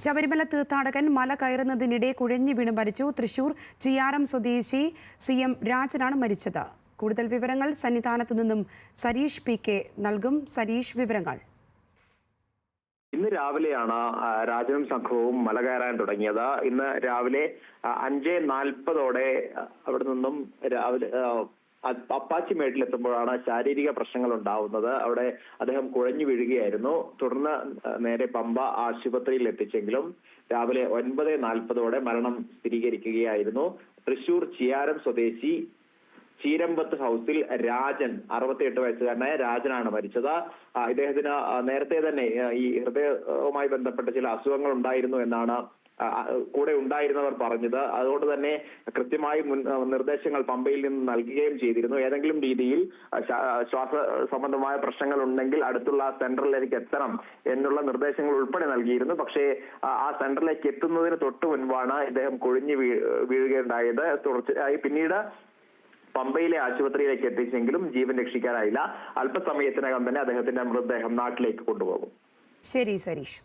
ശബരിമല തീർത്ഥാടകൻ മല കയറുന്നതിനിടെ കുഴഞ്ഞു വീണ് മരിച്ചു. തൃശൂർ ചിയാരം സ്വദേശി CM രാജനാണ് മരിച്ചത്. കൂടുതൽ വിവരങ്ങൾ സന്നിധാനത്ത് നിന്നും സരീഷ് PK നൽകും. സരീഷ്, വിവരങ്ങൾ. ഇന്ന് രാവിലെയാണ് രാജനും സംഘവും മല കയറാൻ തുടങ്ങിയത്. ഇന്ന് രാവിലെ 5:40 അവിടെ നിന്നും രാവിലെ അപ്പാച്ചി മേട്ടിലെത്തുമ്പോഴാണ് ശാരീരിക പ്രശ്നങ്ങൾ ഉണ്ടാവുന്നത്. അവിടെ അദ്ദേഹം കുഴഞ്ഞു വീഴുകയായിരുന്നു. തുടർന്ന് നേരെ പമ്പ ആശുപത്രിയിൽ എത്തിച്ചെങ്കിലും രാവിലെ 9:40 മരണം സ്ഥിരീകരിക്കുകയായിരുന്നു. തൃശൂർ ചിയാരം സ്വദേശി ചീരമ്പത്ത് ഹൗസിൽ രാജൻ, 68 വയസ്സുകാരനായ രാജനാണ് മരിച്ചത്. ഇദ്ദേഹത്തിന് നേരത്തെ തന്നെ ഈ ഹൃദയവുമായി ബന്ധപ്പെട്ട ചില അസുഖങ്ങൾ ഉണ്ടായിരുന്നു എന്നാണ് കൂടെ ഉണ്ടായിരുന്നവർ പറഞ്ഞത്. അതുകൊണ്ട് തന്നെ കൃത്യമായി നിർദ്ദേശങ്ങൾ പമ്പയിൽ നിന്ന് നൽകുകയും ചെയ്തിരുന്നു. ഏതെങ്കിലും രീതിയിൽ ശ്വാസ സംബന്ധമായ പ്രശ്നങ്ങൾ ഉണ്ടെങ്കിൽ അടുത്തുള്ള സെന്ററിലേക്ക് എത്തണം എന്നുള്ള നിർദ്ദേശങ്ങൾ ഉൾപ്പെടെ നൽകിയിരുന്നു. പക്ഷേ ആ സെന്ററിലേക്ക് എത്തുന്നതിന് തൊട്ടു മുൻപാണ് ഇദ്ദേഹം കുഴിഞ്ഞു വീഴുകയുണ്ടായത്. തുടർച്ചയായി പിന്നീട് പമ്പയിലെ ആശുപത്രിയിലേക്ക് എത്തിച്ചെങ്കിലും ജീവൻ രക്ഷിക്കാനായില്ല. അല്പസമയത്തിനകം തന്നെ അദ്ദേഹത്തിന്റെ മൃതദേഹം നാട്ടിലേക്ക് കൊണ്ടുപോകും. ശരി സരീഷ്.